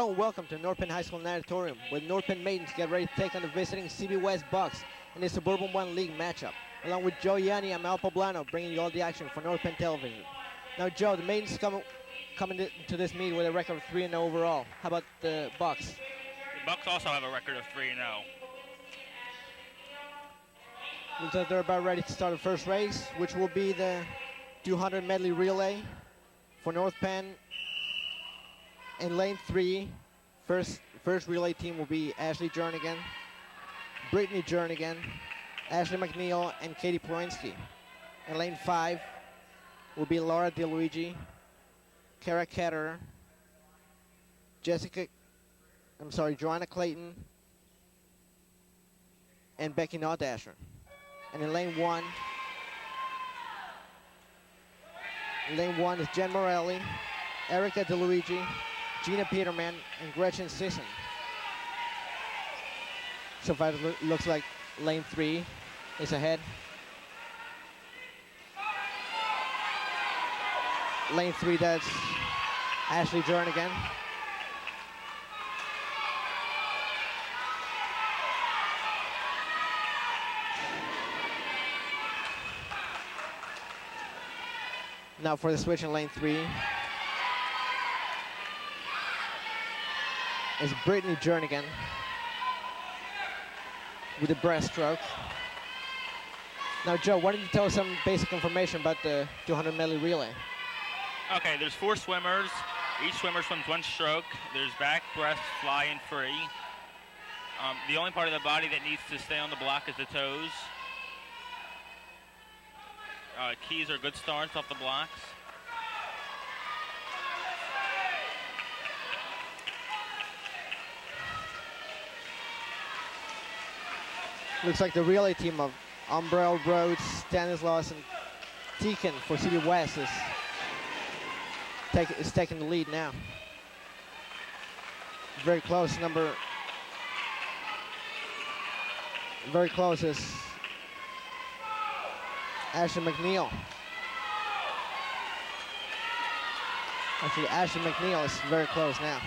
Hello and welcome to North Penn High School Natatorium, where the North Penn Maidens get ready to take on the visiting CB West Bucks in the Suburban 1 League matchup. Along with Joe Yanni and Mal Poblano bringing you all the action for North Penn Television. Now Joe, the Maidens coming to this meet with a record of 3-0 overall. How about the Bucks? The Bucks also have a record of 3-0. Looks like they're about ready to start the first race, which will be the 200 medley relay for North Penn. In lane 3, first relay team will be Ashley Jernigan, Brittany Jernigan, Ashley McNeil, and Katie Plowinski. In lane 5 will be Laura DeLuigi, Kara Ketterer, Joanna Clayton, and Becky Nordasher. And in lane 1 is Jen Morelli, Erica DeLuigi, Gina Peterman, and Gretchen Sisson. So far it looks like lane 3 is ahead. Lane 3, that's Ashley Jernigan. Now for the switch in lane 3 is Brittany Jernigan with the breaststroke. Now Joe, why don't you tell us some basic information about the 200 medley relay? Okay, there's 4 swimmers. Each swimmer swims 1 stroke. There's back, breast, fly, and free. The only part of the body that needs to stay on the block is the toes. Keys are good starts off the blocks. Looks like the relay team of Umbrell, Rhodes, Stanislaus, and Teakin for CB West is taking the lead now. Very close is Ashley McNeil. Actually, Ashley McNeil is very close now.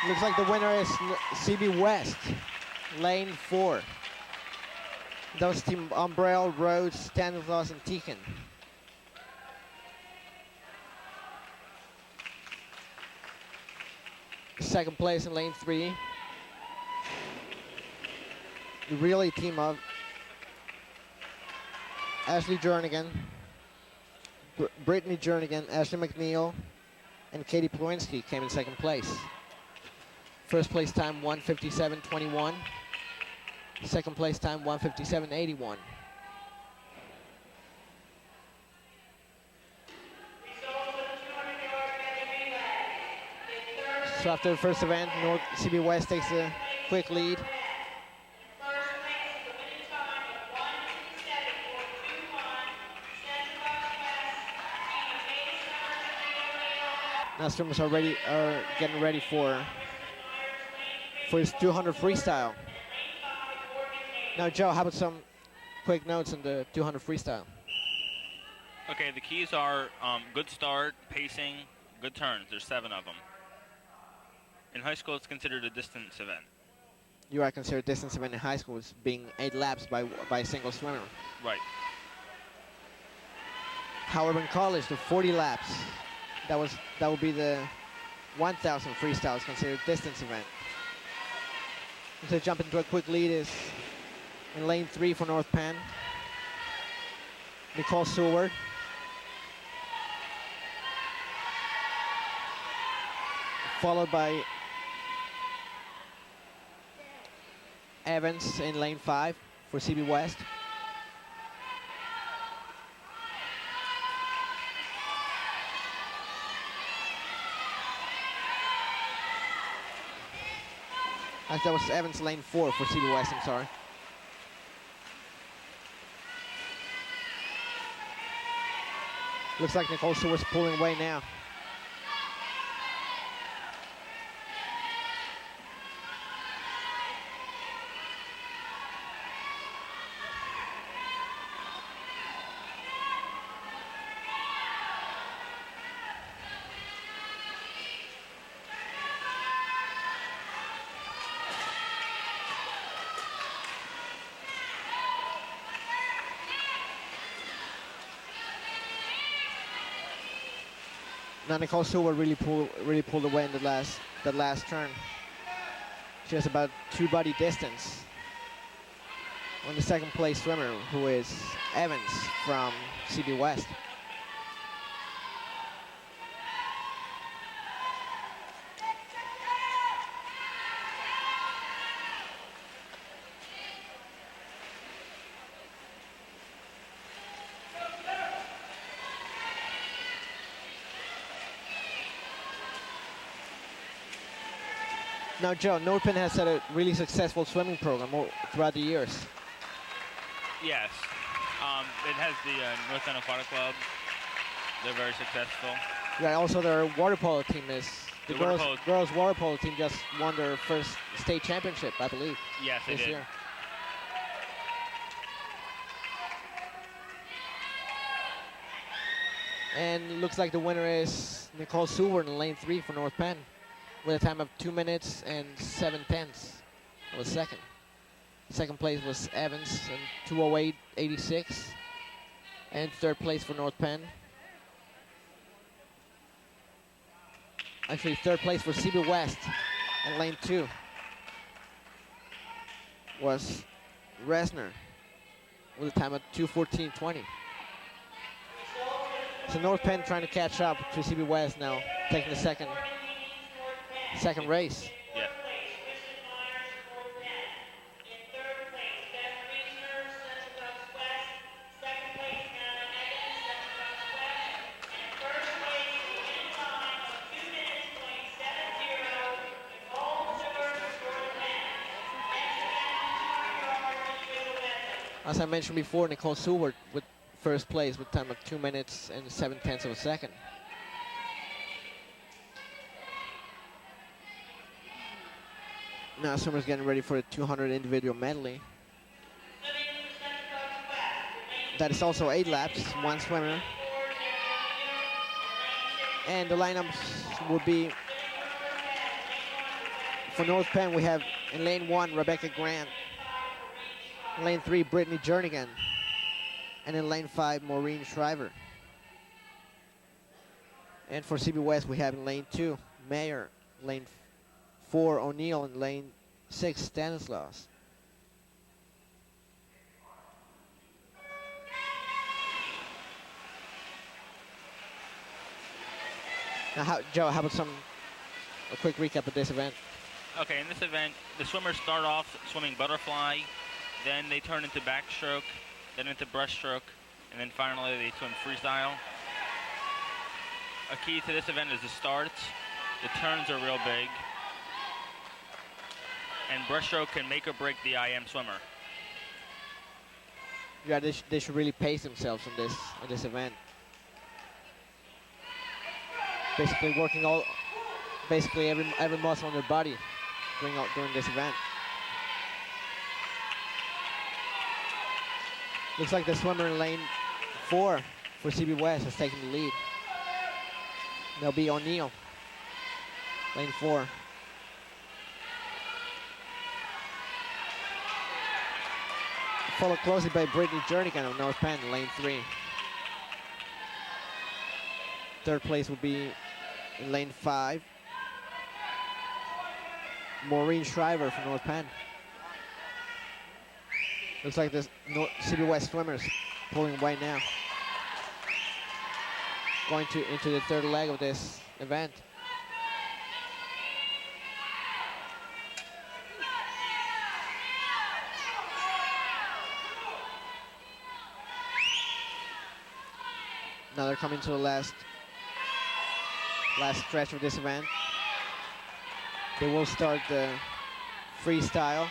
Looks like the winner is CB West, lane 4. That was team Umbrell, Rhodes, Stanislaus, and Teakin. Second place in lane 3. The relay team of Ashley Jernigan, Brittany Jernigan, Ashley McNeil, and Katie Plowinski came in second place. First place time 1:57.21. Second place time 1:57.81. So after the first event, CB West takes a quick lead. Now swimmers are getting ready for his 200 freestyle. Now Joe, how about some quick notes on the 200 freestyle? Okay, the keys are good start, pacing, good turns. There's 7 of them. In high school, it's considered a distance event. You are considered distance event in high school as being 8 laps by a single swimmer. Right. However, in college, the 40 laps, that would be the 1,000 freestyle is considered distance event. So jump into a quick lead is in lane 3 for North Penn, Nicole Seward. Followed by Evans in lane 5 for CB West. That was Evans lane 4 for CB West, I'm sorry. Looks like Nicole Stewart's pulling away now. Now Nicole Stewart really pulled away in the last turn. She has about 2 body distance on the second place swimmer, who is Evans from CB West. Now, Joe, North Penn has had a really successful swimming program throughout the years. Yes. It has the North Penn Aquatic Club. They're very successful. Yeah, also their water polo team is... The girls water polo team just won their first state championship, I believe. Yes, they did. Year. And it looks like the winner is Nicole Seward in lane 3 for North Penn, with a time of 2 minutes and 7 tenths. That was second. Second place was Evans and 2:08.86. And third place for North Penn. Actually, third place for CB West in lane 2 was Resner with a time of 2:14.20. So North Penn trying to catch up to CB West now, taking the second race. Yeah. As I mentioned before, Nicole Seward with first place with time of 2 minutes and 7 tenths of a second. Now swimmers getting ready for the 200 individual medley. That is also 8 laps, 1 swimmer. And the lineups will be, for North Penn, we have in lane 1, Rebecca Grant. In lane 3, Brittany Jernigan. And in lane 5, Maureen Shriver. And for CB West, we have in lane 2, Mayer. Lane 4, O'Neill. And lane 6, Stanislaus. Now, Joe, how about a quick recap of this event? Okay, in this event, the swimmers start off swimming butterfly, then they turn into backstroke, then into breaststroke, and then finally they swim freestyle. A key to this event is the starts. The turns are real big. And breaststroke can make or break the IM swimmer. Yeah, they should really pace themselves on this event. Basically working every muscle on their body during this event. Looks like the swimmer in lane 4 for CB West has taken the lead. There'll be O'Neill, lane 4. Followed closely by Brittany Jernigan of North Penn, lane 3. Third place will be in lane 5, Maureen Shriver from North Penn. Looks like this CB West swimmers pulling away now. Going into the third leg of this event. Now they're coming to the last stretch of this event. They will start the freestyle.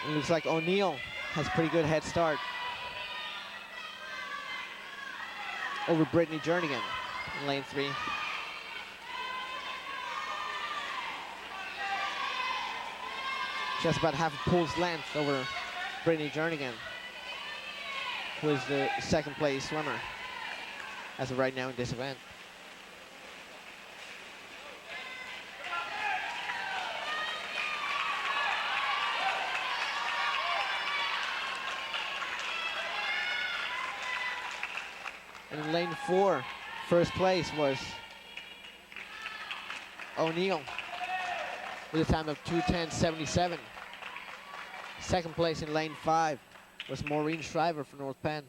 It looks like O'Neill has a pretty good head start. over Brittany Jernigan in lane 3. Just about half a pole's length over Brittany Jernigan, who is the second place swimmer as of right now in this event. And in lane 4, first place was O'Neill with a time of 2:10.77. Second place in lane 5 was Maureen Shriver for North Penn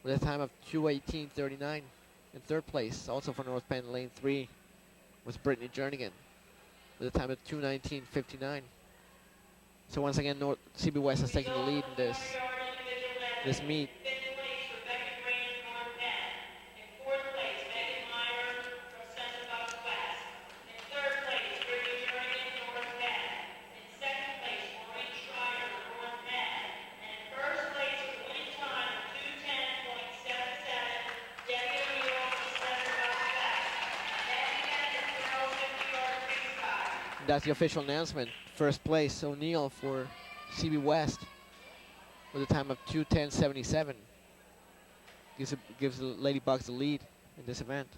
with a time of 2:18.39. In third place, also for North Penn, lane 3, was Brittany Jernigan with a time of 2:19.59. So once again, CB West has taken the lead in this meet. That's the official announcement. First place, O'Neill for CB West with a time of 2:10.77. Gives the Lady Bucks the lead in this event.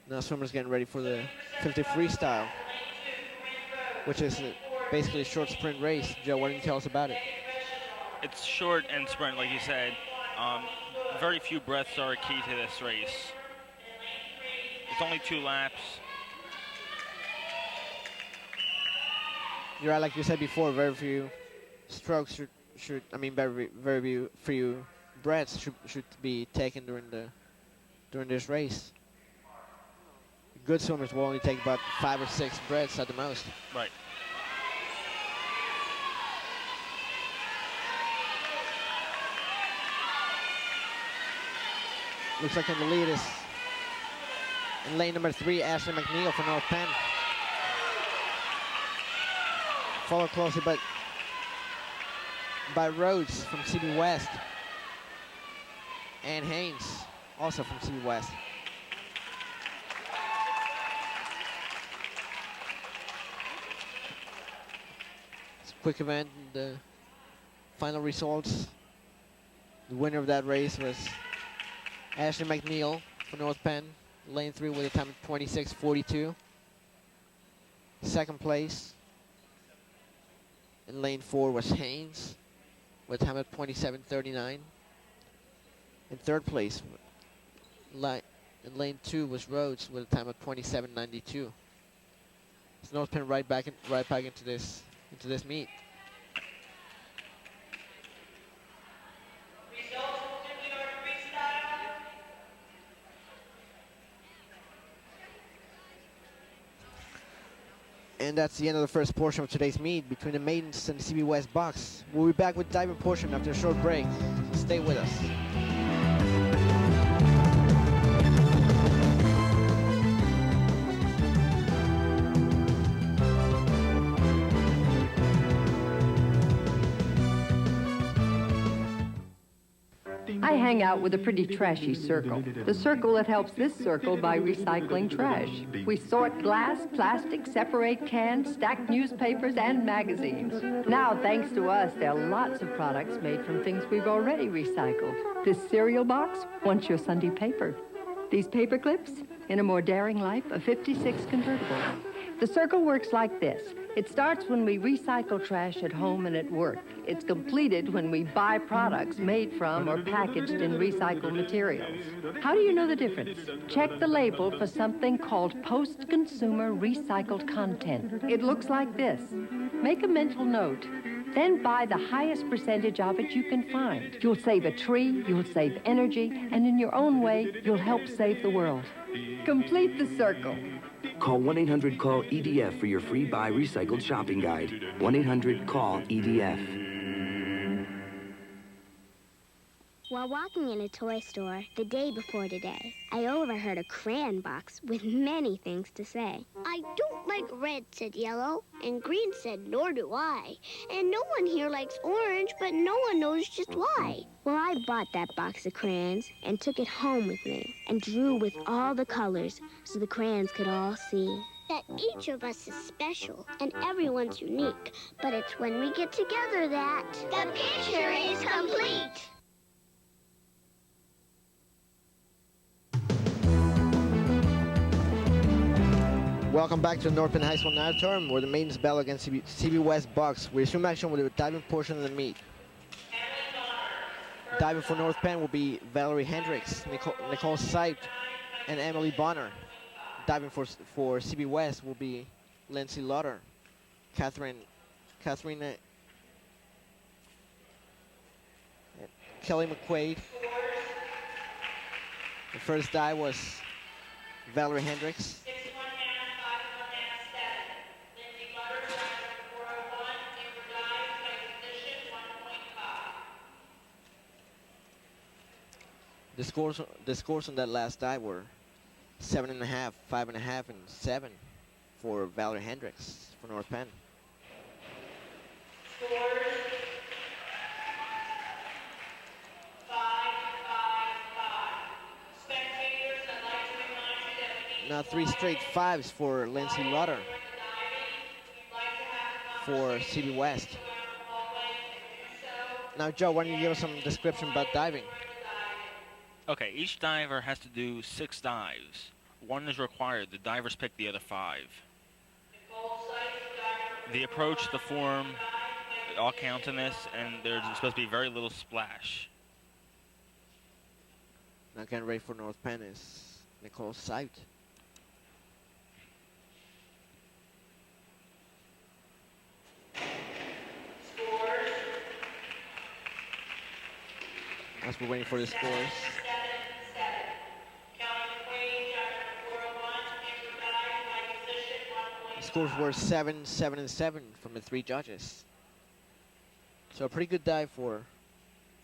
Now swimmers getting ready for the 50 freestyle, which is basically a short sprint race. Joe, why don't you tell us about it? It's short and sprint, like you said. Very few breaths are key to this race. It's only 2 laps. You're right, like you said before, very few strokes very few breaths should be taken during this race. Good swimmers will only take about 5 or 6 breaths at the most. Right. Looks like in the lead is in lane number 3, Ashley McNeil for North Penn. Followed closely by Rhodes from CB West. And Haynes, also from CB West. It's a quick event. The final results. The winner of that race was Ashley McNeil for North Penn, lane 3 with a time of 26:42. Second place in lane 4 was Haynes with a time of 27:39. In third place in lane 2 was Rhodes with a time of 27:92. So North Penn right back into this meet. And that's the end of the first portion of today's meet between the maidens and the CB West Bucks. We'll be back with the diving portion after a short break. Stay with us. I hang out with a pretty trashy circle. The circle that helps this circle by recycling trash. We sort glass, plastic, separate cans, stack newspapers, and magazines. Now, thanks to us, there are lots of products made from things we've already recycled. This cereal box wants your Sunday paper. These paper clips, in a more daring life, a 56 convertible. The circle works like this. It starts when we recycle trash at home and at work. It's completed when we buy products made from or packaged in recycled materials. How do you know the difference? Check the label for something called post-consumer recycled content. It looks like this. Make a mental note. Then buy the highest percentage of it you can find. You'll save a tree, you'll save energy, and in your own way, you'll help save the world. Complete the circle. Call 1-800-CALL-EDF for your free Buy Recycled shopping guide. 1-800-CALL-EDF. While While walking in a toy store the day before today, I overheard a crayon box with many things to say. I don't like red, said Yellow, and Green said, nor do I. And no one here likes orange, but no one knows just why. Well, I bought that box of crayons and took it home with me and drew with all the colors so the crayons could all see. That each of us is special and everyone's unique, but it's when we get together that the picture is complete. Welcome back to the North Penn High School Auditorium, where the maidens battle against CB West Bucks. We resume action with the diving portion of the meet. Diving for North Penn will be Valerie Hendricks, Nicole Seip, and Emily Bonner. Diving for CB West will be Lindsay Lauder, Catherine, Kelly McQuaid. The first dive was Valerie Hendricks. The scores on that last dive were 7.5, 5.5, and 7 for Valerie Hendricks for North Penn. Now 3 straight 5s for Lindsay Lauder for CB West. Now Joe, why don't you give us some description about diving? Okay, each diver has to do 6 dives. 1 is required. The divers pick the other 5. The approach, the form, it all count in this, and there's supposed to be very little splash. Now getting ready for North Penn is Nicole Seip. As we're waiting for the scores. The scores were 7, 7, and 7 from the 3 judges. So a pretty good dive for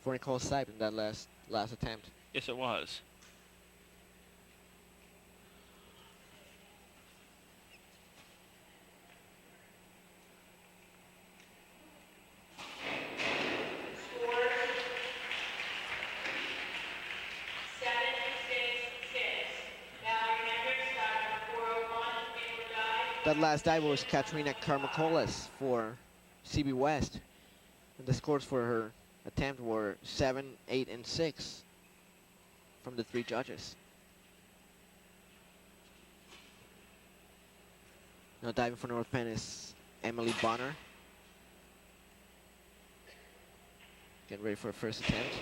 Nicole Seip in that last attempt. Yes, it was. That last dive was Katrina Karmakolas for CB West. And the scores for her attempt were 7, 8, and 6 from the 3 judges. Now diving for North Penn is Emily Bonner. Getting ready for her first attempt.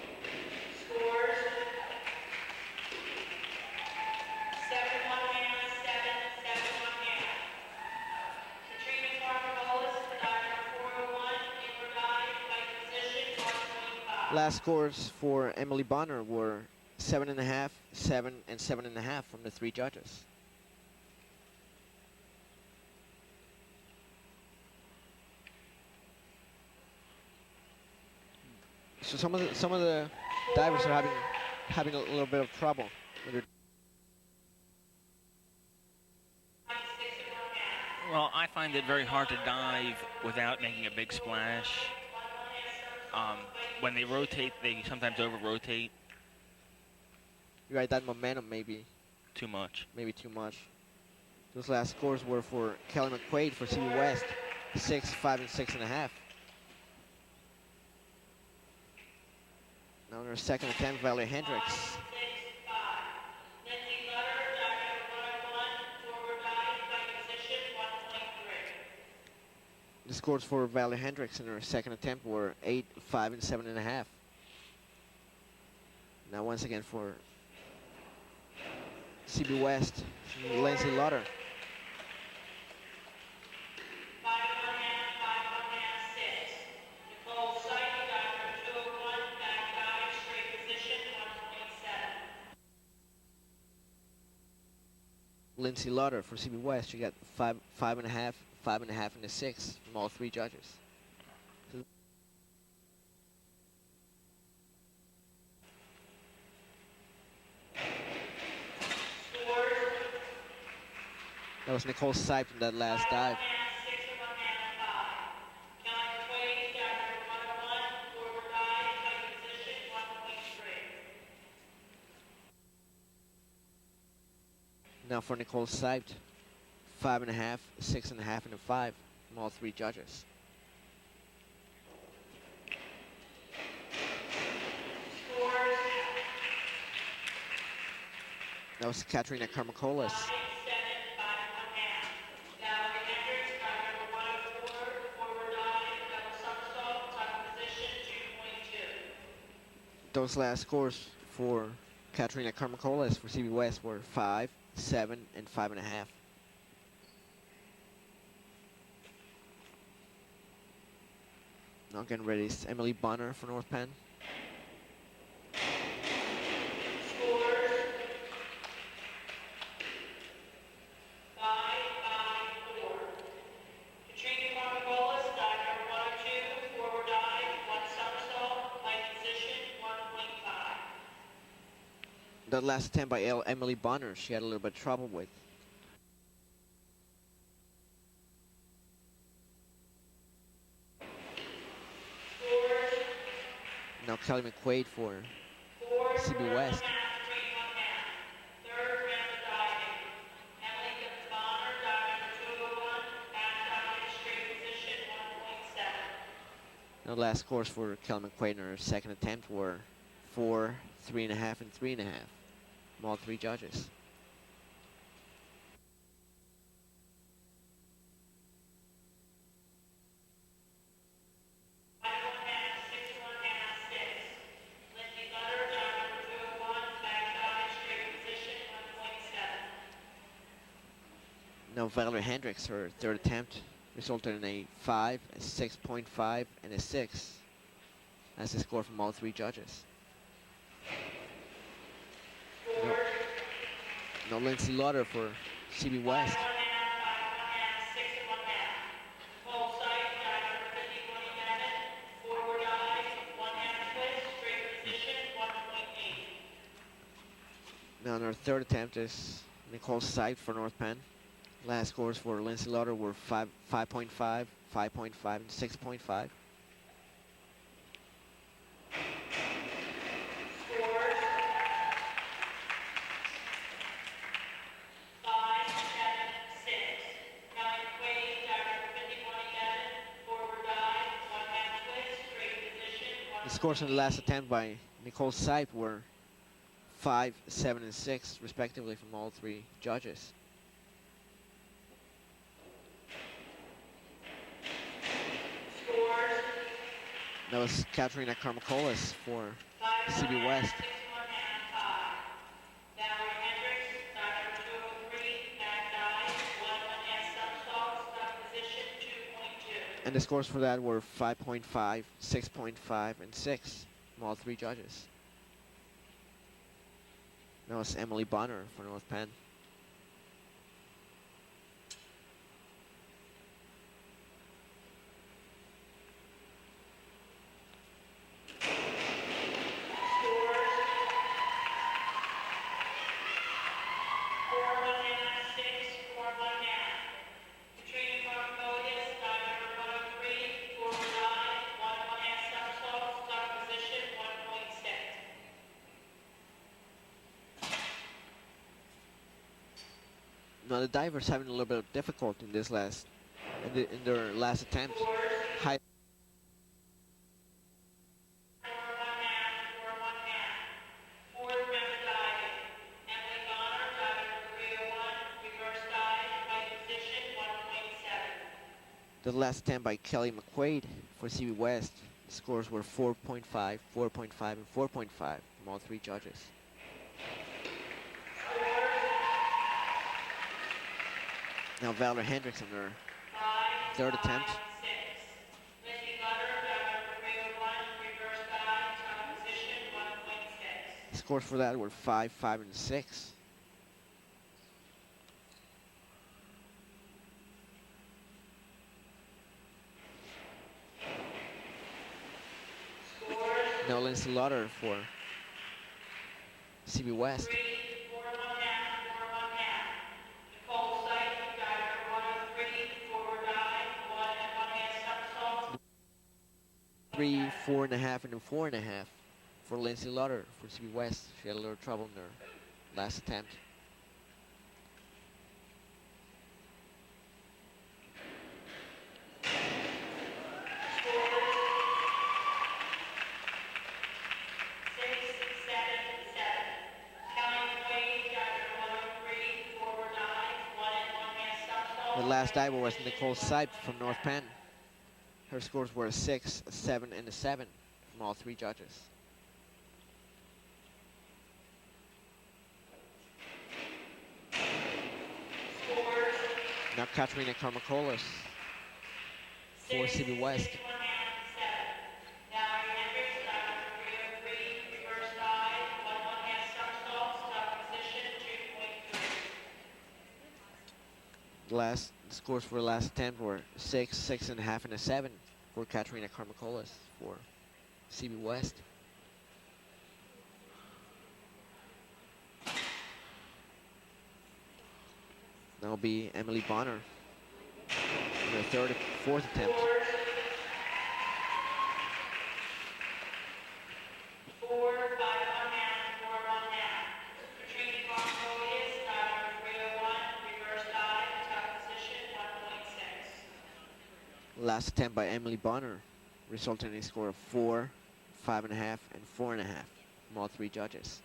Last scores for Emily Bonner were 7.5, 7, and 7.5 from the 3 judges. So some of the divers are having a little bit of trouble with their. Well, I find it very hard to dive without making a big splash. When they rotate, they sometimes over-rotate. You're right, that momentum maybe. Too much. Maybe too much. Those last scores were for Kelly McQuaid for CB West, 6, 5, and 6.5. Now in her second attempt, Valerie Hendricks. The scores for Valerie Hendricks in her second attempt were 8, 5, and 7.5. Now once again for CB West, Lindsay Lauder. Lindsay Lauder for CB West, she got 5.5, 5.5, and a 6 from all 3 judges. That was Nicole Siped in that last dive. Now for Nicole Siped, 5.5, 6.5, and a 5 from all three judges. That was Katerina Karmakolas. Those last scores for Katerina Karmakolas for CB West were 5, 7, and 5.5. Now getting ready is Emily Bonner for North Penn. That last attempt by Emily Bonner, she had a little bit of trouble with. Now Kelly McQuaid for CB West. Now last scores for Kelly McQuaid in her second attempt were 4, 3.5, and 3.5 from all three judges. Now Valerie Hendricks, her third attempt, resulted in a 5, a 6.5, and a 6 as the score from all three judges. Now Lindsay Lauder for CB West. Now in her third attempt is Nicole Siped for North Penn. Last scores for Lindsay Lauder were 5.5, 5.5, and 6.5. The scores in the last attempt by Nicole Siped were 5, 7, and 6, respectively, from all three judges. That was Katerina Karmakolas for CB West. And the scores for that were 5.5, 6.5, and 6 from all three judges. That was Emily Bonner for North Penn. Now the divers having a little bit of difficulty in this in their last attempt. High. The last attempt by Kelly McQuaid for CB West. The scores were 4.5, 4.5, and 4.5 from all three judges. Now Valerie Hendricks in her third attempt. The scores for that were 5, 5, and 6. Now Lindsay Lauder for CB West. 3, 4.5, and a 4.5 for Lindsay Lauder for CB West. She had a little trouble in her last attempt. The last diver was Nicole Seip from North Penn. Her scores were a 6, a 7, and a 7 from all three judges. Now Katerina Karmakolas for CB West. The last scores for the last attempt were 6, 6.5, and a 7 for Katerina Karmakolas for CB West. That will be Emily Bonner in her third, fourth attempt. Last attempt by Emily Bonner resulted in a score of 4, 5.5, and 4.5 from all three judges.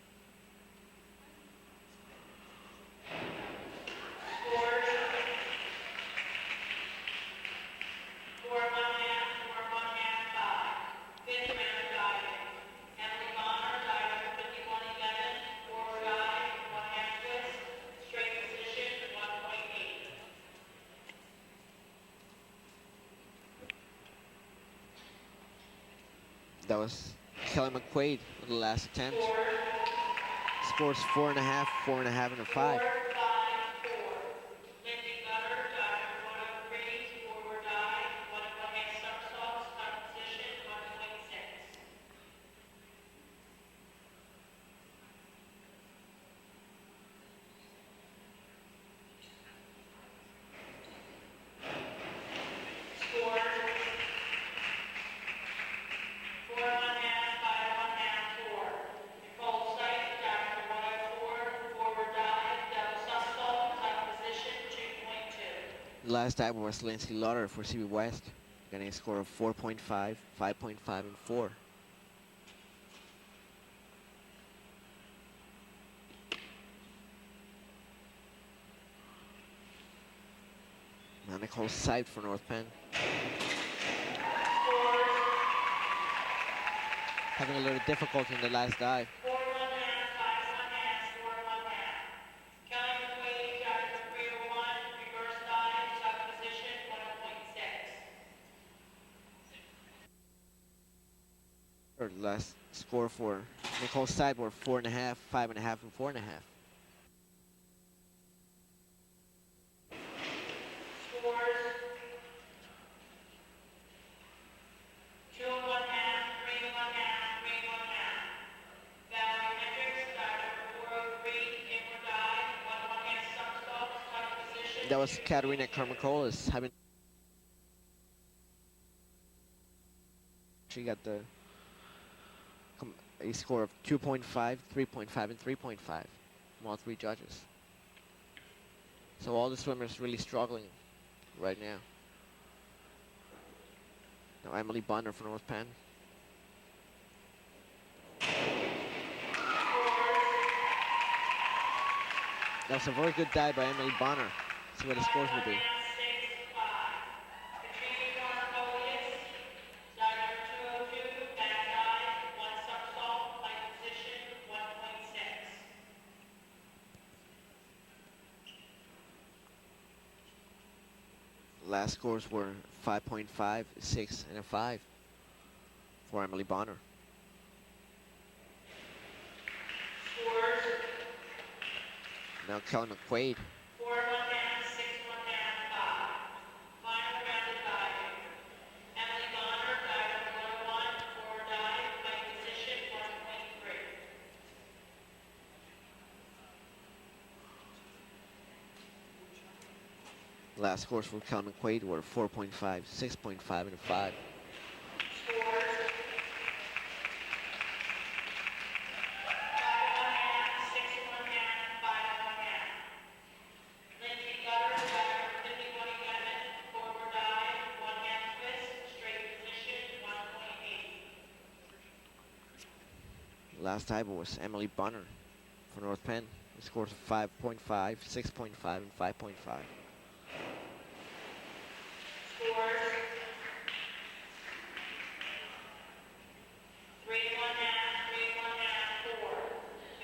That was Kelly McQuaid on the last attempt. Scores 4.5, 4.5, and a 5. The last diver was Lindsay Lauder for CB West, getting a score of 4.5, 5.5, and 4. Now Nicole Seip for North Penn. Having a little difficulty in the last dive. The last score for Nicole Seip were 4.5, 5.5, and 4.5. That was Katerina Karmakolas having. She got a score of 2.5, 3.5, and 3.5 from all three judges. So all the swimmers really struggling right now. Now Emily Bonner from North Penn. That was a very good dive by Emily Bonner. See what the scores will be. Last scores were 5.5, 6, and a 5 for Emily Bonner. Now Kelly McQuaid. 4, 1 half, 6, 1 half, 5. Final rounded diving. Emily Bonner, diver 101, forward dive, height position 1.3. Last scores for Kelly McQuaid were 4.5, 6.5, and a 5. Scores. Last diver was Emily Bunner for North Penn. The scores of 5.5, 6.5, and 5.5. Scores. 3 1/2, 3 1/2, 4.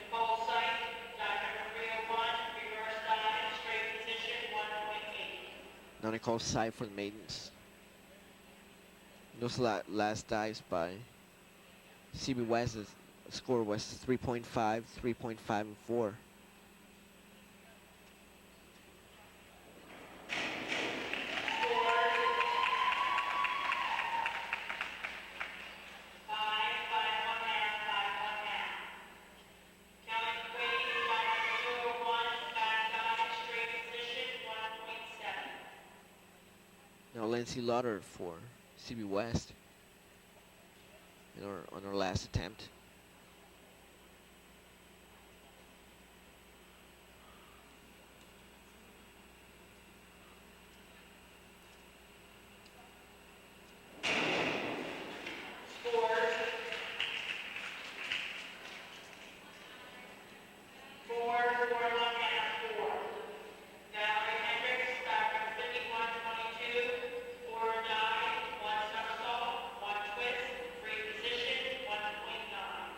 Nicole Sight, dive number 301, reverse dive, straight position, 1.8. Now Nicole Sy for the maidens. Those last dives by CB West, the score was 3.5, 3.5, and 4. Now Lindsay Lauder for CB West on her last attempt.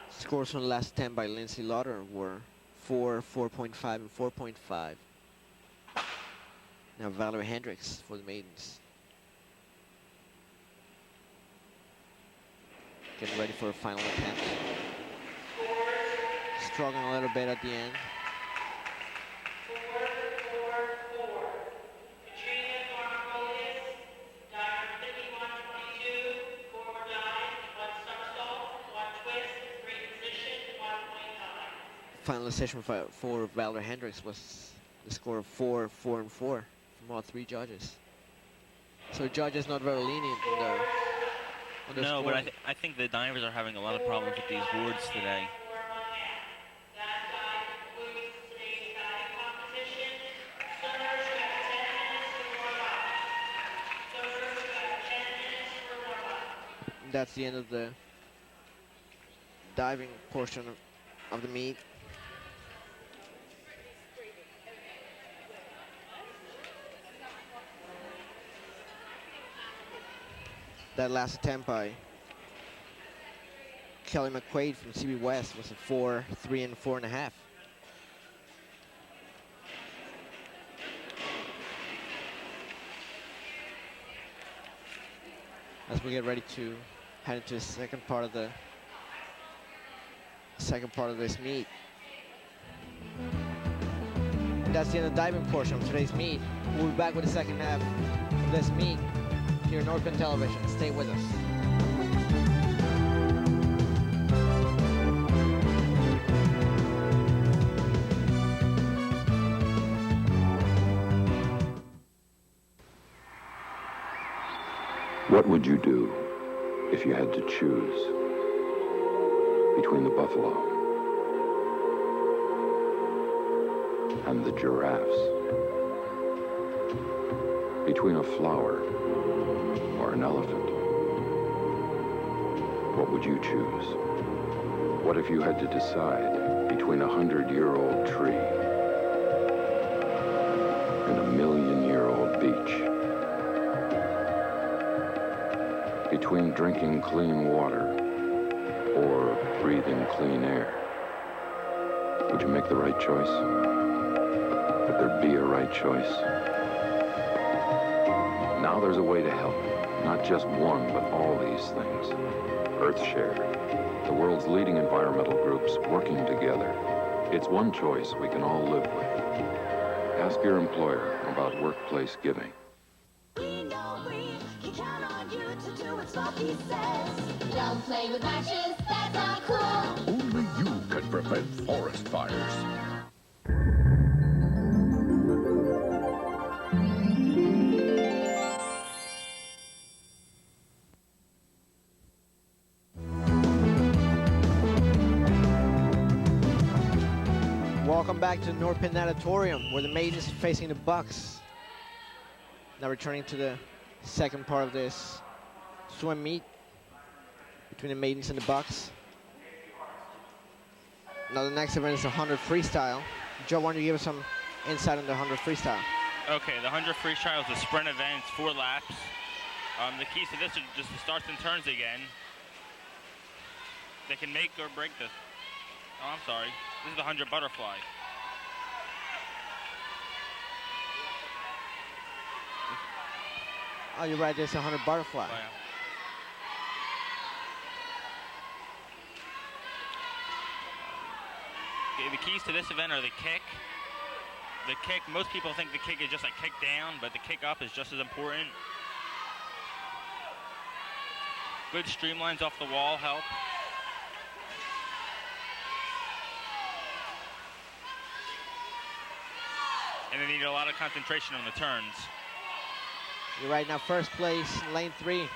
Scores on the last attempt by Lindsay Lauder were 4, 4.5, and 4.5. Now Valerie Hendricks for the maidens. Getting ready for a final attempt. Struggling a little bit at the end. Finalization for Valerie Hendricks was the score of 4, 4, and 4 from all three judges. So judges not very lenient in their No, scoring. but I think the divers are having a lot of problems with these boards today. That's the end of the diving portion of the meet. That last attempt by Kelly McQuaid from CB West was a 4, 3, and 4.5. As we get ready to head into the second part of this meet. And that's the end of the diving portion of today's meet. We'll be back with the second half of this meet here on North Penn Television. Stay with us. What would you do if you had to choose between the buffalo and the giraffes? Between a flower or an elephant? What would you choose? What if you had to decide between a 100-year-old tree and a 1,000,000-year-old beach? Between drinking clean water or breathing clean air? Would you make the right choice? Would there be a right choice? Now there's a way to help. Not just one, but all these things. EarthShare, the world's leading environmental groups working together. It's one choice we can all live with. Ask your employer about workplace giving. We know we can count on you to do what Sloppy says. Don't play with matches, that's not cool. Only you can prevent forest fires. Welcome back to North Penn Natatorium, where the maidens are facing the bucks. Now returning to the second part of this swim meet between the maidens and the bucks. Now the next event is the 100 freestyle. Joe, why don't you give us some insight on the 100 freestyle? Okay, the 100 freestyle is a sprint event. It's 4 laps. The keys to this are just the starts and turns again. They can make or break this. Oh, I'm sorry. This is the 100 butterfly. Oh, you're right. There's a 100 butterfly. Oh, yeah. Okay, the keys to this event are the kick. The kick, most people think the kick is just like kick down, but the kick up is just as important. Good streamlines off the wall help. And they need a lot of concentration on the turns. You're right. Now first place, lane 3.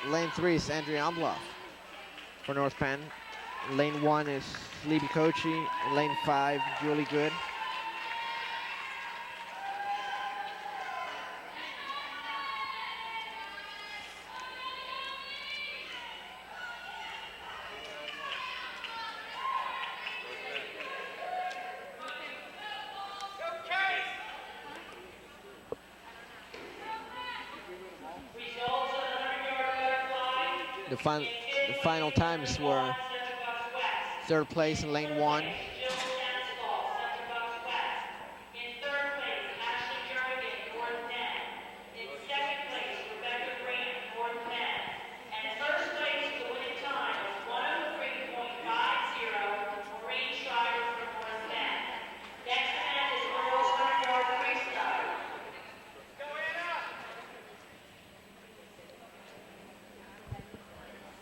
Lane 3 is Andrea Ambloff for North Penn. Lane 1 is Libby Kochi. And lane 5, Julie Good. The final times were third place in lane 1.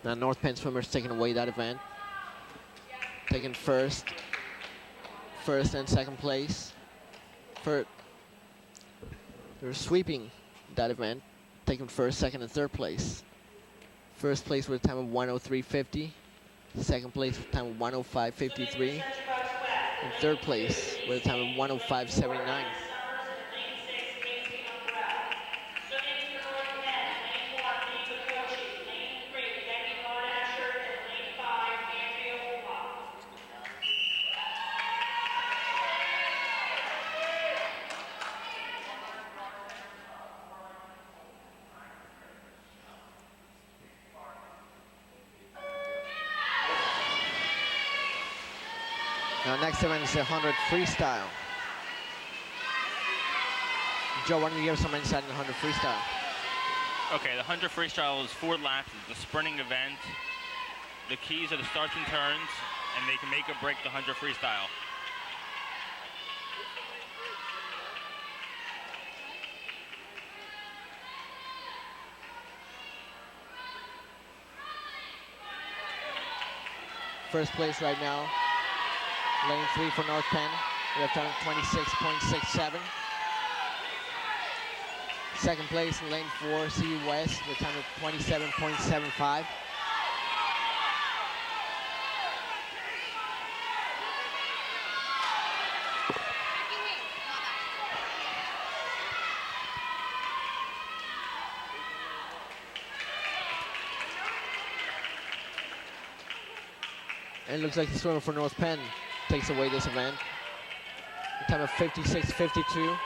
Now North Penn swimmers taking away that event. Taking first and second place. They're sweeping that event, taking first, second, and third place. First place with a time of 1:03.50. Second place with a time of 1:05.53. And third place with a time of 1:05.79. Now next event is the 100 freestyle. Joe, why don't you give us some insight on the 100 freestyle? Okay, the 100 freestyle is 4 laps. It's a sprinting event. The keys are the starts and turns, and they can make or break the 100 freestyle. First place right now, lane 3 for North Penn. We have time of 26.67. Second place in lane 4, CU West, with time of 27.75. And it looks like the swimmer for North Penn takes away this event. A time of 56.52.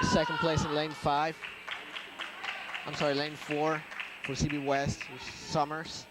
Second place in lane 5. I'm sorry, lane 4 for CB West, Summers.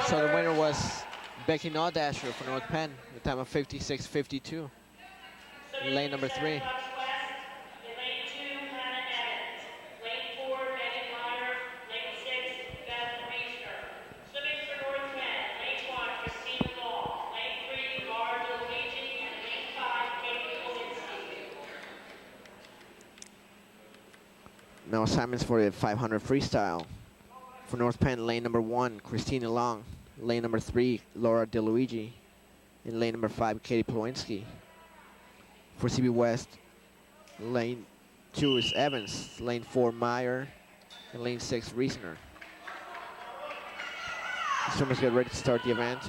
So the winner was Becky Nordasher for North Penn, with a time of 56.52. Lane number 3. Now assignments for the 500 freestyle. For North Penn, lane number 1, Christina Long. Lane number 3, Laura DeLuigi. In lane number 5, Katie Plowinski. For CB West, lane 2 is Evans. Lane 4, Meyer. And lane 6, Reasoner. The swimmers get ready to start the event.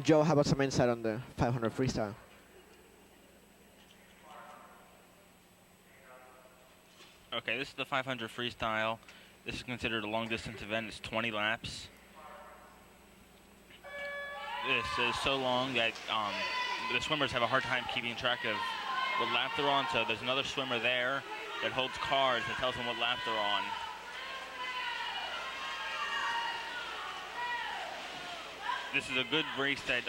Joe, how about some insight on the 500 freestyle? Okay, this is the 500 freestyle. This is considered a long distance event. It's 20 laps. This is so long that the swimmers have a hard time keeping track of what lap they're on. So there's another swimmer there that holds cards that tells them what lap they're on. This is a good race that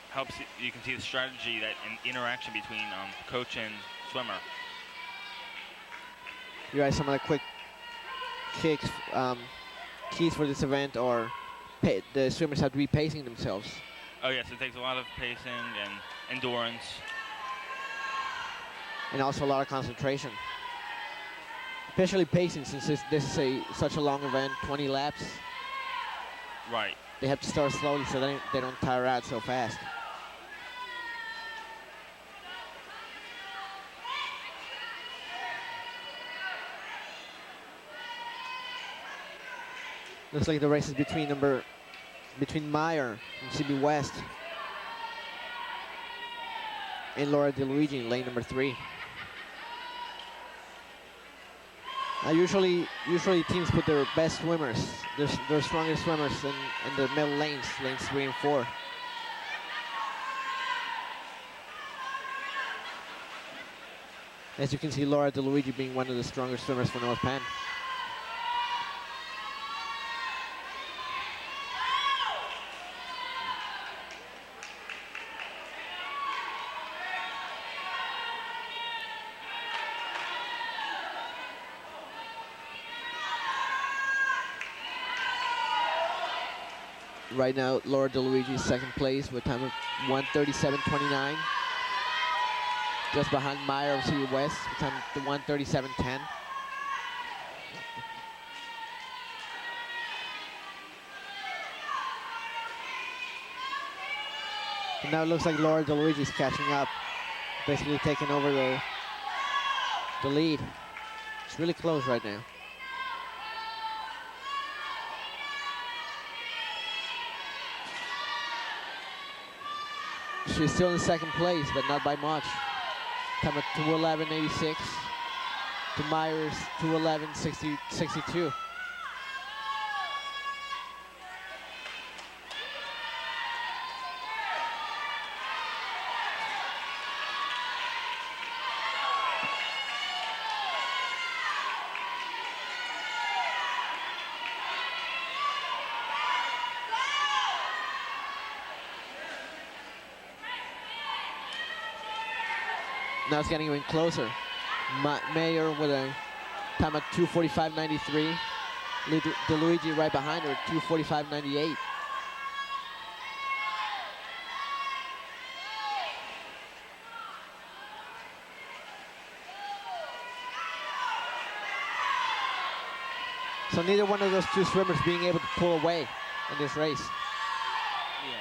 helps. You can see the strategy that and interaction between coach and swimmer. You guys, some of the quick kicks, keys for this event are the swimmers have to be pacing themselves. Oh yes, it takes a lot of pacing and endurance. And also a lot of concentration. Especially pacing, since this is such a long event, 20 laps. Right. They have to start slowly so they don't tire out so fast. Looks like the race is between Meyer from CB West and Laura DeLuigi in lane number 3. Usually teams put their best swimmers, their strongest swimmers in the middle lanes 3 and 4. As you can see, Laura DeLuigi being one of the strongest swimmers for North Penn. Right now, Laura DeLuigi is second place with a time of 1:37.29. Just behind Meyer of CB West with time of 1:37.10. And now it looks like Laura DeLuigi is catching up, basically taking over the lead. It's really close right now. She's still in second place, but not by much. Time at 2:11.86 to Myers 2:11.62. Now it's getting even closer. Mayer with a time at 2:45.93. DeLuigi right behind her at 2:45.98. So neither one of those two swimmers being able to pull away in this race. Yeah.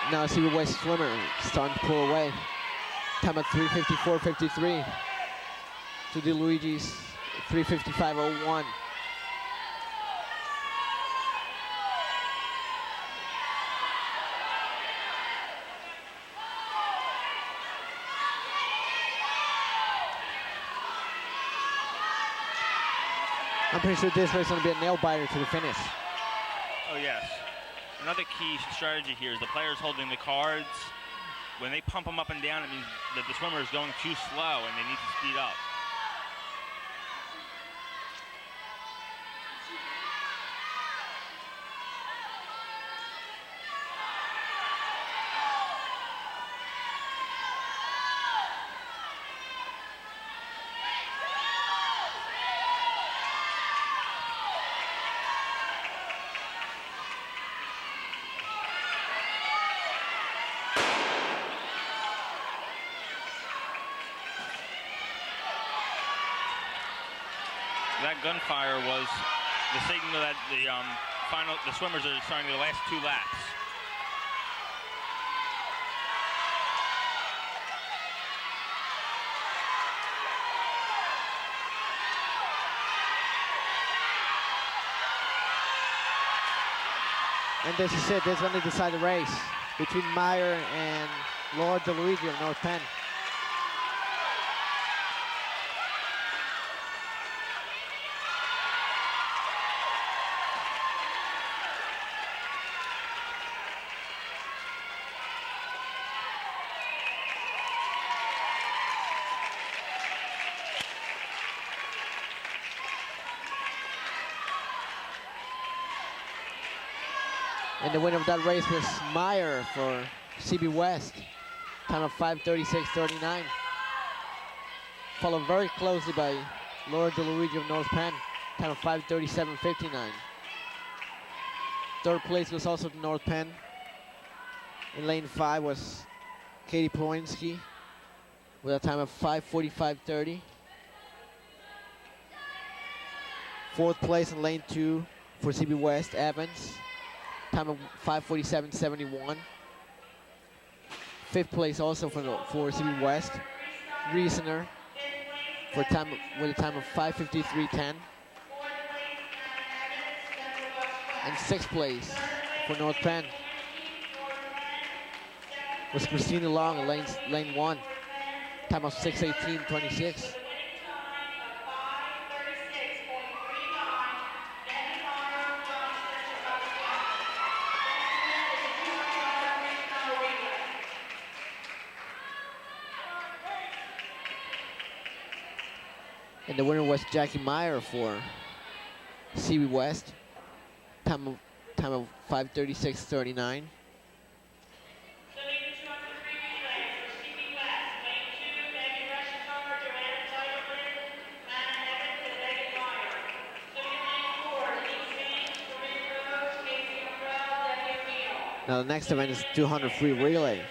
Now I see the West swimmer starting to pull away. Time at 3:54.53 to DeLuigi's 3:55.01. I'm pretty sure this race is going to be a nail-biter to the finish. Oh, yes. Another key strategy here is the players holding the cards. When they pump them up and down, it means that the swimmer is going too slow and they need to speed up. That gunfire was the signal that the swimmers are starting the last 2 laps. And this is it. This is going to decide the race between Meyer and Lord DeLuigi of North Penn. And the winner of that race was Meyer for CB West. Time of 5:36.39. Followed very closely by Lord DeLuigi of North Penn. Time of 5:37.59. Third place was also North Penn. In lane 5 was Katie Plowinski with a time of 5:45.30. Fourth place in lane 2 for CB West, Evans. Time of 5:47.71. Fifth place also for CB West, Riesener with a time of 5:53.10. And sixth place for North Penn was Christina Long in lane 1, time of 6:18.26. And the winner was Jackie Meyer for CB West. Time of 5:36.39. Now the next event is 200 free relay.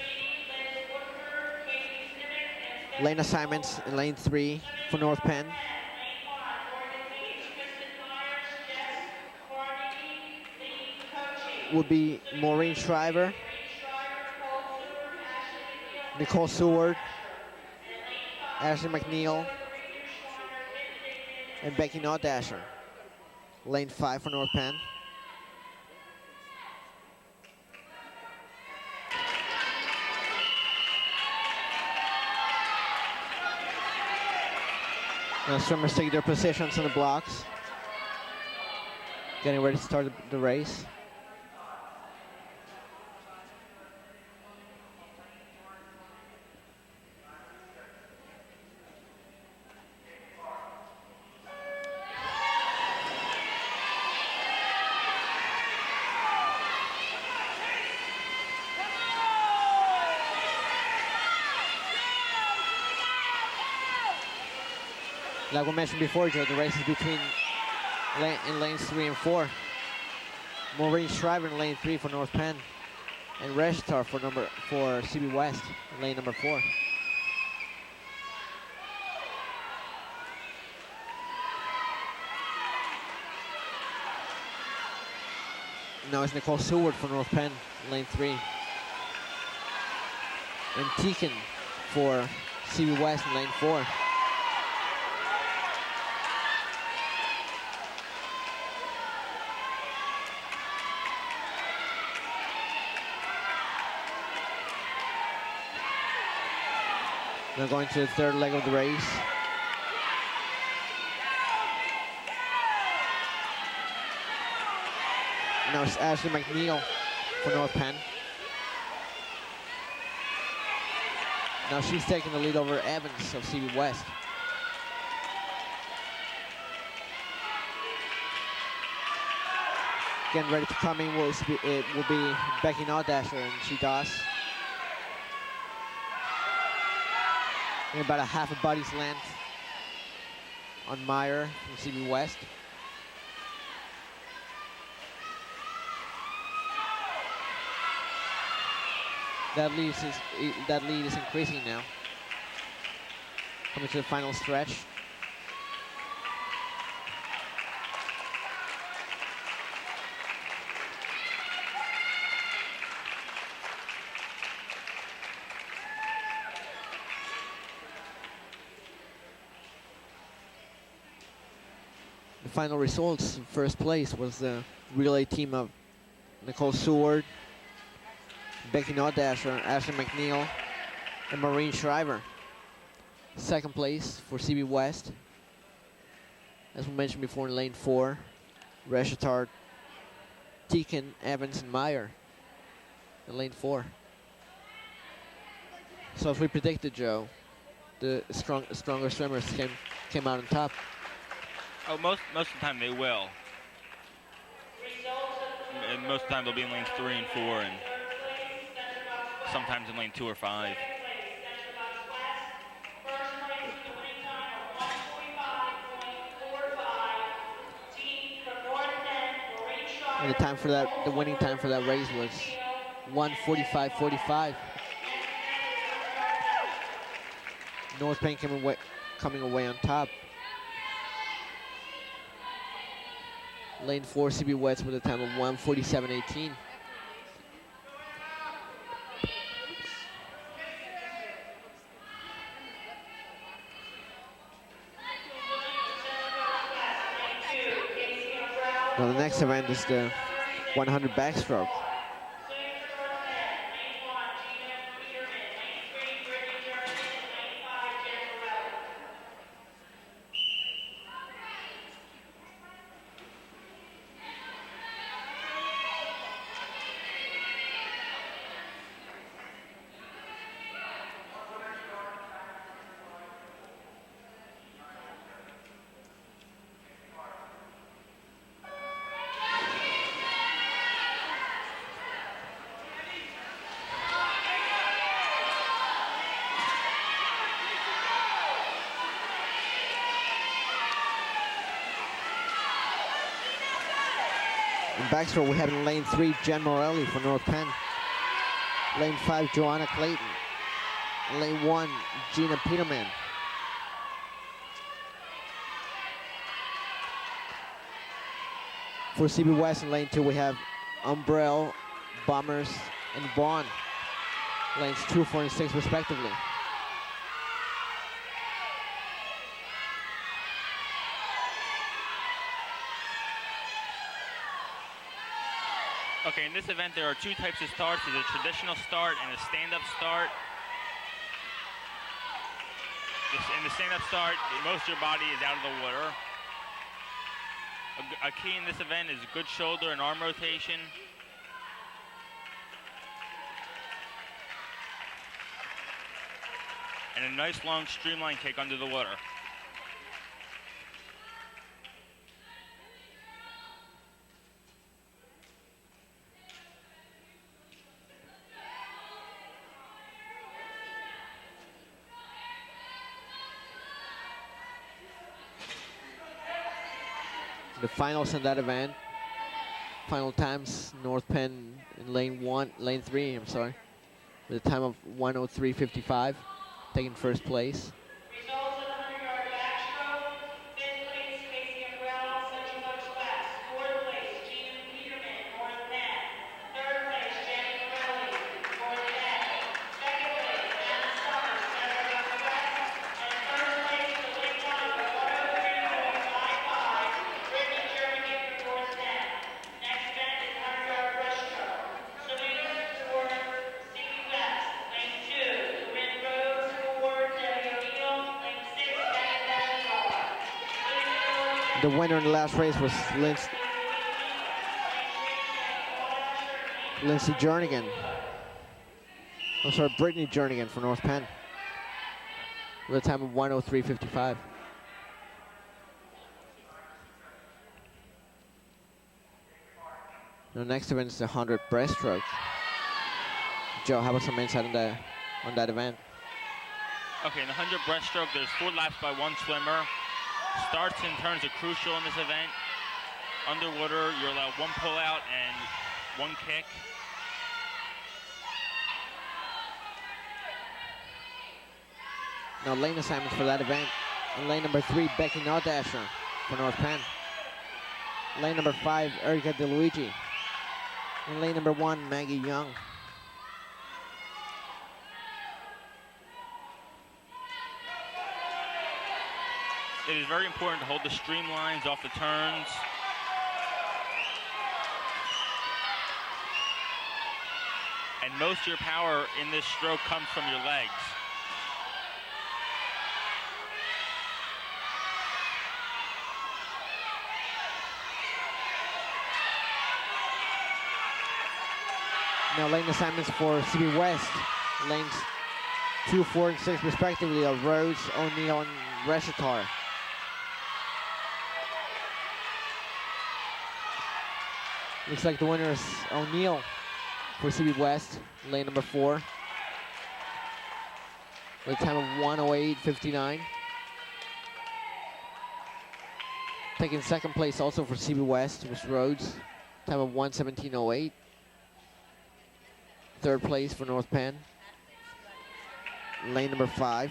Lane assignments in lane 3 for North Penn. Would be Maureen Shriver, Nicole Seward, Ashley McNeil, and Becky Notdasher. Lane 5 for North Penn. Now swimmers take their positions on the blocks. Getting ready to start the race. Like we mentioned before, Joe, the race is between lanes 3 and 4. Maureen Shriver in lane 3 for North Penn, and Reshtar for CB West in lane number 4. Now it's Nicole Seward for North Penn, lane 3. And Teakin for CB West in lane 4. Now going to the third leg of the race. Now it's Ashley McNeil for North Penn. Now she's taking the lead over Evans of CB West. Getting ready to come in it will be Becky Nordasher, and she does. In about a half a body's length on Meyer from CB West. That lead is increasing now. Coming to the final stretch. The final results, first place was the relay team of Nicole Seward, Becky Nordasher, Ashley McNeil, and Maureen Shriver. Second place for CB West, as we mentioned before, in lane 4, Reshetard, Teakin, Evans, and Meyer in lane 4. So as we predicted, Joe, the stronger swimmers came out on top. Oh, most of the time they will. And most of the time they'll be in lanes 3 and 4, and sometimes in lane 2 or 5. And the winning time for that race was 1:45.45. North Penn coming away on top. Lane 4, CB West with a time of 1:47.18. Now the next event is the 100 backstroke. In backstroke, we have in lane 3, Jen Morelli for North Penn. Lane 5, Joanna Clayton. Lane 1, Gina Peterman. For CB West in lane 2, we have Umbrell, Bombers, and Vaughn. Lanes 2, 4, and 6 respectively. Okay, in this event there are two types of starts. There's a traditional start and a stand-up start. In the stand-up start, most of your body is out of the water. A key in this event is good shoulder and arm rotation. And a nice long streamline kick under the water. The finals in that event, final times, North Penn in lane 3, I'm sorry, with a time of 1:03.55, taking first place. Results of the 100-yard backstroke. 5th place, Casey Umbrella, Central Bucks West. 4th place, Gina Peterman, North Penn. 3rd place, Jenny Morelli, North Penn. 2nd place, Anna Summers, Central Bucks West. And 1st place, the late time of 1:03.55, Brittany Jernigan from North Penn. Next event is 100-yard breaststroke. Swimming for CB West, lane 2, Corinne Rose, Ford, Debbie O'Neill, lane 6, Megan Benatar. The winner in the last race was Lindsay Jernigan. I'm sorry, Brittany Jernigan for North Penn. With a time of 1:03.55. The next event is the 100 breaststroke. Joe, how about some insight on that event? Okay, in the 100 breaststroke, there's 4 laps by one swimmer. Starts and turns are crucial in this event. Underwater, you're allowed 1 pull-out and 1 kick. Now lane assignments for that event. In lane number 3, Becky Nordasher for North Penn. Lane number 5, Erica DeLuigi. In lane number 1, Maggie Young. It is very important to hold the streamlines off the turns. And most of your power in this stroke comes from your legs. Now lane assignments for CB West. Lanes 2, 4, and 6 respectively are Rhodes, O'Neill, and Reshitar. Looks like the winner is O'Neill for CB West, lane number 4. With a time of 1:08.59. Taking second place also for CB West was Rhodes, time of 1:17.08. Third place for North Penn, lane number 5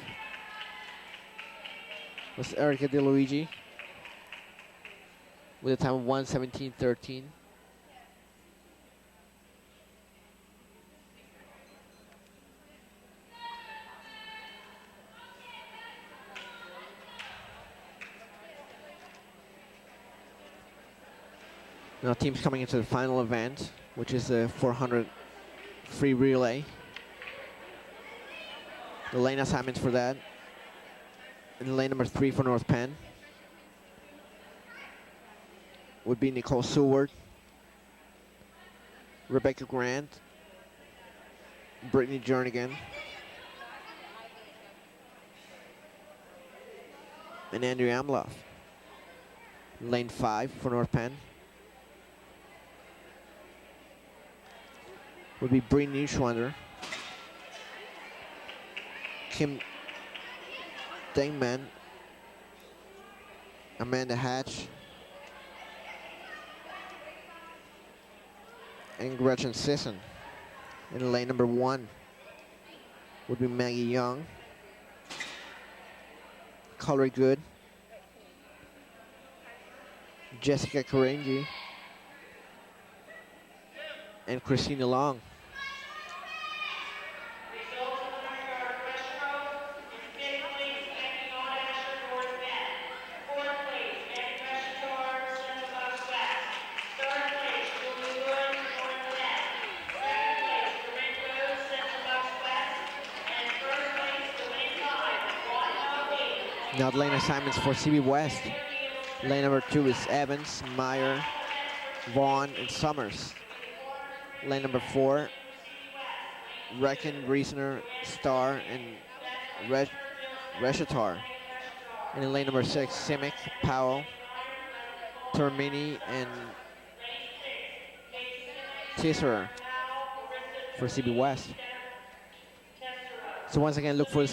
was Erica DeLuigi with a time of 1:17.13. Now teams coming into the final event, which is the 400 free relay. The lane assignments for that. In lane number 3 for North Penn would be Nicole Seward, Rebecca Grant, Brittany Jernigan, and Andrea Amloff. Lane 5 for North Penn would be Bree Neuschwander, Kim Dingman, Amanda Hatch, and Gretchen Sisson. In lane number 1 would be Maggie Young, Color Good, Jessica Karenji, and Christina Long. Now the lane assignments for CB West. Lane number 2 is Evans, Meyer, Vaughn, and Summers. Lane number 4, Reckon, Reasoner, Starr, and Reshitar. And in lane number 6, Simic, Powell, Termini, and Tisserer for CB West. So once again, look for the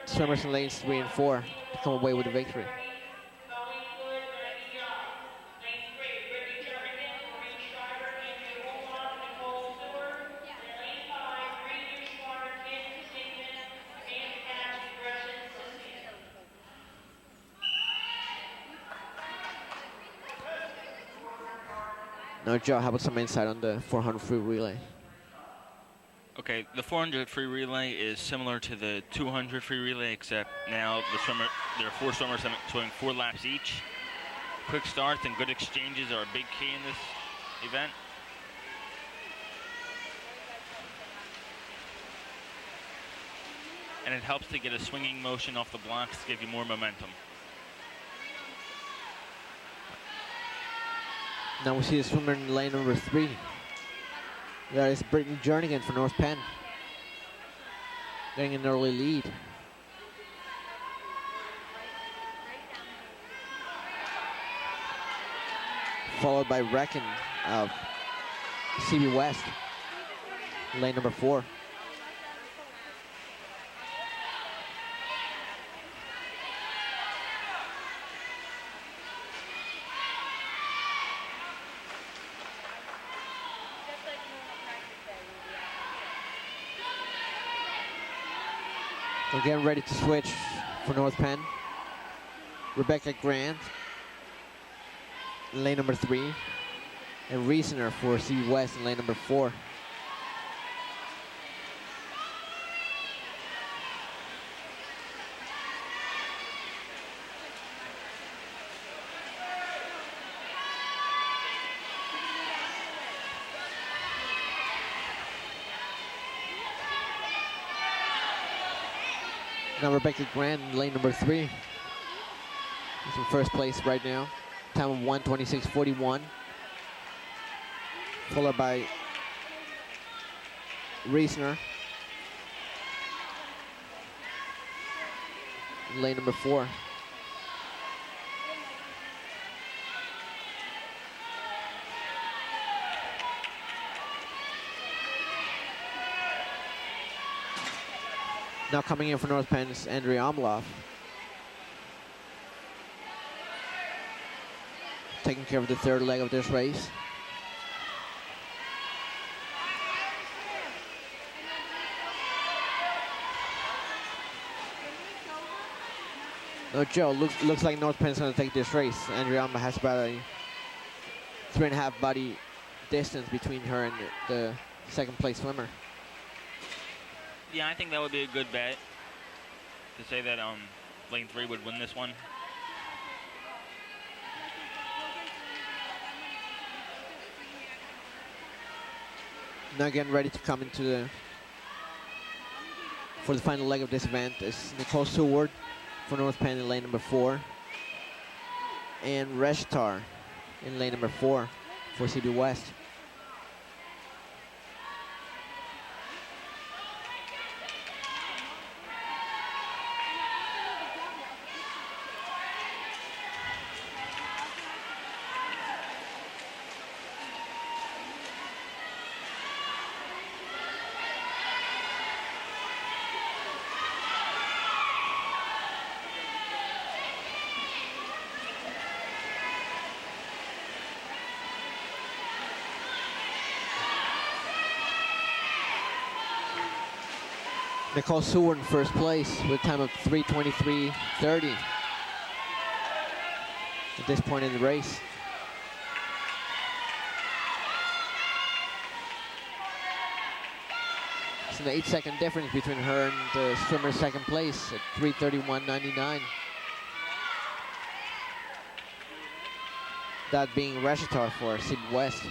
swimmers in lanes 3 and 4 to come away with a victory. Now, Joe, how about some insight on the 400 free relay? Okay, the 400 free relay is similar to the 200 free relay, except now there are 4 swimmers swimming 4 laps each. Quick starts and good exchanges are a big key in this event. And it helps to get a swinging motion off the blocks to give you more momentum. Now we see the swimmer in lane number 3. That is Brittany Jernigan for North Penn, getting an early lead. Followed by Reckon of CB West, lane number 4. We're getting ready to switch for North Penn. Rebecca Grant, in lane number 3, and Reasoner for CB West in lane number 4. Now Rebecca Grant in lane number 3. She's in first place right now. Time of 1:26.41. Followed by Reasoner in lane number 4. Now coming in for North Penn is Andrea Omloff, taking care of the third leg of this race. No, Joe, looks like North Penn's going to take this race. Andrea Omloff has about a 3.5 body distance between her and the second place swimmer. Yeah, I think that would be a good bet to say that lane 3 would win this one. Now getting ready to come into for the final leg of this event is Nicole Seward for North Penn in lane number 4, and Reshtar in lane number 4 for CB West. Nicole Seward in first place with a time of 3:23.30 at this point in the race. It's an 8-second difference between her and the swimmer's second place at 3:31.99. That being Reshitar for CB West.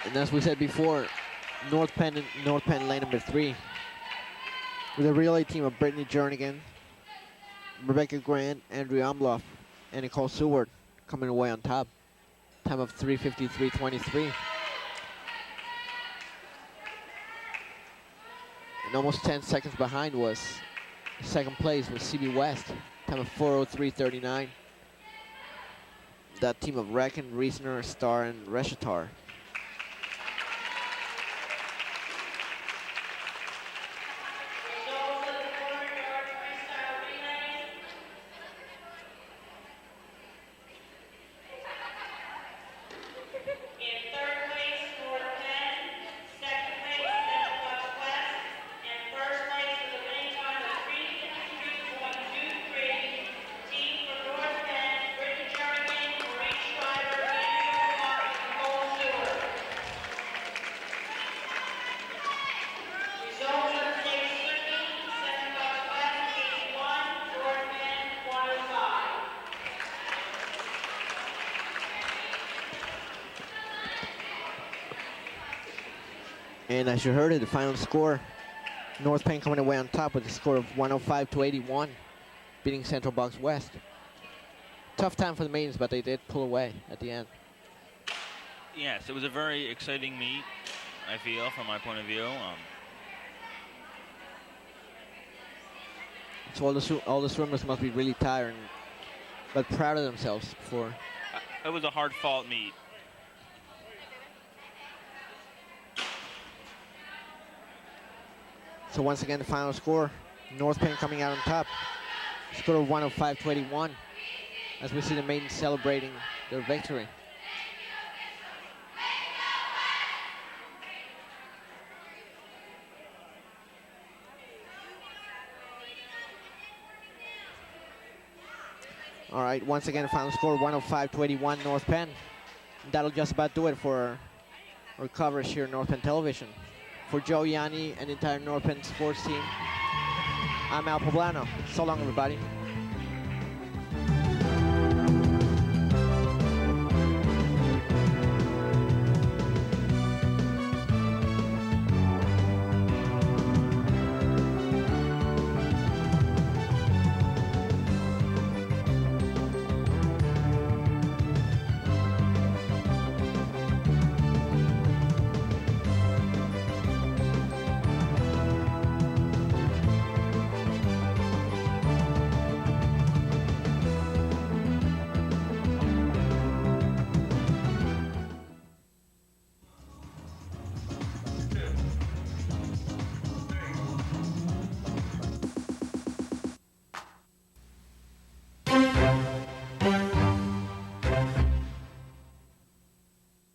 And as we said before, North Penn lane number 3 with a relay team of Brittany Jernigan, Rebecca Grant, Andrea Omloff, and Nicole Seward coming away on top. Time of 3:53.23. And almost 10 seconds behind was second place with CB West. Time of 4:03.39. That team of Reckon, Reasoner, Star, and Reshitar. And as you heard it, the final score, North Penn coming away on top with a score of 105-81, beating Central Bucks West. Tough time for the maidens, but they did pull away at the end. Yes, it was a very exciting meet, I feel, from my point of view. So all the swimmers must be really tired, but proud of themselves for. It was a hard-fought meet. So once again, the final score, North Penn coming out on top. Score of 105-81, as we see the maidens celebrating their victory. All right, once again, final score 105-81 North Penn. That'll just about do it for our coverage here on North Penn Television. For Joe Yanni and the entire North Penn sports team, I'm Al Poblano. So long, everybody.